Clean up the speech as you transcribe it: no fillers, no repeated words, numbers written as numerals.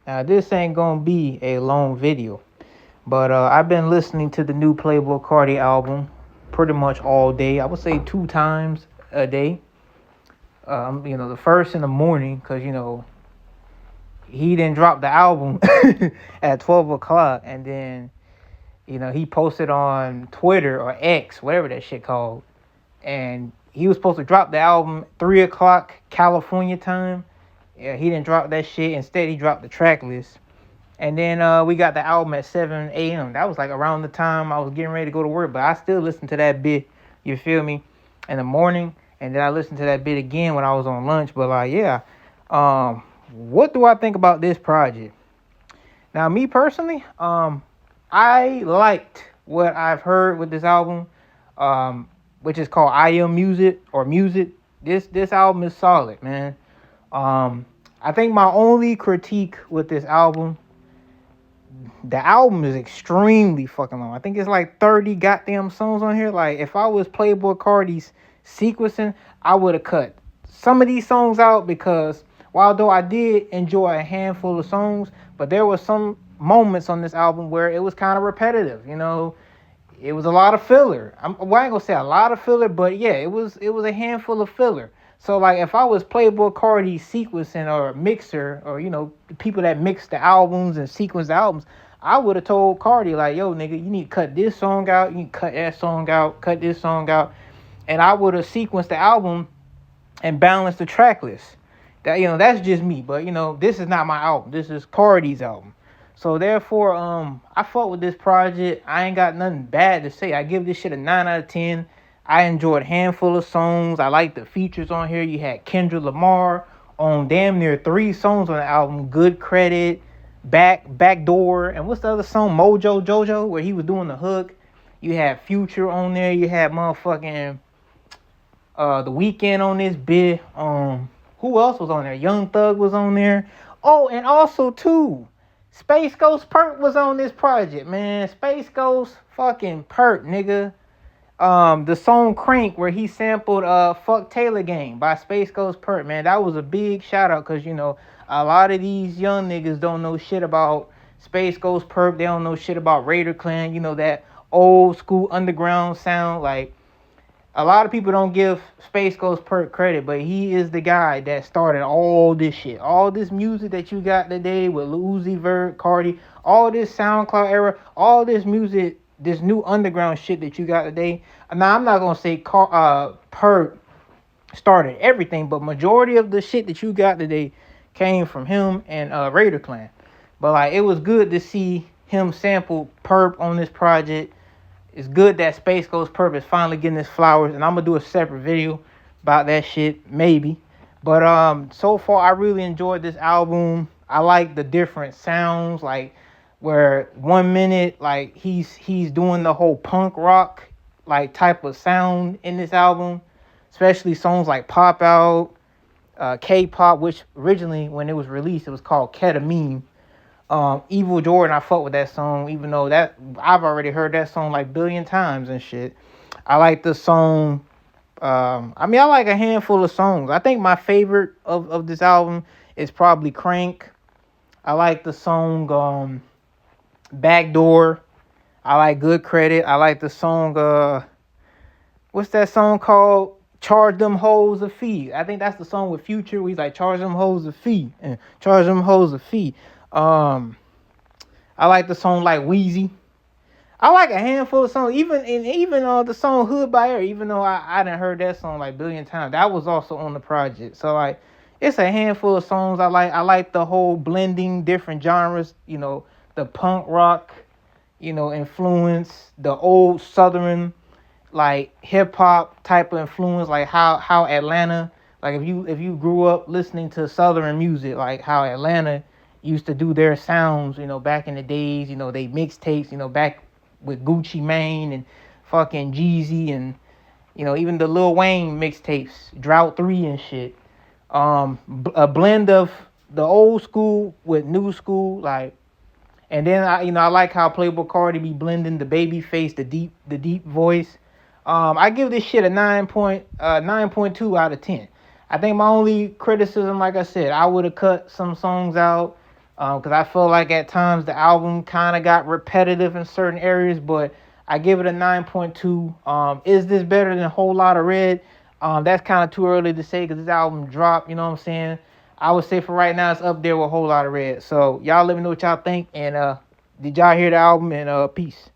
Now this ain't gonna be a long video, but I've been listening to the new Playboi Carti album pretty much all day. I would say 2 times a day. The first in the morning, cause he didn't drop the album at 12 o'clock, and then he posted on Twitter or X, whatever that shit called, and he was supposed to drop the album 3 o'clock California time. Yeah, he didn't drop that shit. Instead, he dropped the track list. And then we got the album at 7 a.m. That was like around the time I was getting ready to go to work. But I still listened to that bit, you feel me, in the morning. And then I listened to that bit again when I was on lunch. But like, yeah. What do I think about this project? Now, me personally, I liked what I've heard with this album, which is called I Am Music or Music. This album is solid, man. I think my only critique with this album, the album is extremely fucking long. I think it's like 30 goddamn songs on here. Like, if I was Playboi Carti's sequencing, I would have cut some of these songs out because while though I did enjoy a handful of songs, but there were some moments on this album where it was kind of repetitive. It was a lot of filler. I ain't gonna say a lot of filler, but yeah, it was a handful of filler. So like, if I was Playboi Carti sequencing or mixer, or the people that mix the albums and sequence the albums, I would have told Carti like, yo, nigga, you need to cut this song out, you need to cut that song out, cut this song out, and I would have sequenced the album and balanced the track list. That's just me, but this is not my album. This is Carti's album. So therefore, I fought with this project. I ain't got nothing bad to say. I give this shit a 9 out of 10. I enjoyed a handful of songs. I like the features on here. You had Kendrick Lamar on damn near 3 songs on the album. Good Credit, Backdoor, and what's the other song? Mojo Jojo, where he was doing the hook. You had Future on there. You had motherfucking The Weeknd on this bit. Who else was on there? Young Thug was on there. Oh, and also too, Space Ghost Perk was on this project, man. Space Ghost fucking Perk, nigga. The song Crank, where he sampled Fuck Taylor Gang by Space Ghost Perk, man. That was a big shout out, because a lot of these young niggas don't know shit about Space Ghost Perk. They don't know shit about Raider Clan, that old school underground sound. Like, a lot of people don't give Space Ghost Perk credit, but he is the guy that started all this shit. All this music that you got today with Lil Uzi Vert, Carti, all this SoundCloud era, all this music, this new underground shit that you got today. Now, I'm not going to say Perk started everything, but majority of the shit that you got today came from him and Raider Clan. But like, it was good to see him sample Perp on this project. It's good that Space Ghost Perp is finally getting his flowers, and I'm gonna do a separate video about that shit, maybe. But so far I really enjoyed this album. I like the different sounds, like where 1 minute like he's doing the whole punk rock like type of sound in this album, especially songs like Pop Out, K-pop, which originally when it was released it was called Ketamine. Evil Jordan, I fuck with that song, even though that I've already heard that song like billion times and shit. I like the song. I like a handful of songs. I think my favorite of this album is probably Crank. I like the song Backdoor. I like Good Credit. I like the song what's that song called? Charge Them Hoes a Fee. I think that's the song with Future where he's like, charge them hoes a fee and charge them hoes a fee. I like the song like Wheezy. I like a handful of songs, even the song Hood by Air, even though I done heard that song like billion times. That was also on the project. So like, it's a handful of songs I like. I like the whole blending different genres, the punk rock, influence, the old southern like hip hop type of influence, like how Atlanta, like if you grew up listening to southern music, like how Atlanta used to do their sounds, back in the days, they mixtapes, back with Gucci Mane and fucking Jeezy and, even the Lil Wayne mixtapes, Drought 3 and shit. A blend of the old school with new school, like, and then I like how Playboi Carti be blending the baby face, the deep voice. I give this shit a 9.2 out of 10. I think my only criticism, like I said, I would have cut some songs out. Because I feel like at times the album kind of got repetitive in certain areas, but I give it a 9.2. Is this better than a Whole Lot of Red? That's kind of too early to say because this album dropped, you know what I'm saying? I would say for right now it's up there with a Whole Lot of Red. So y'all let me know what y'all think, and did y'all hear the album, and peace.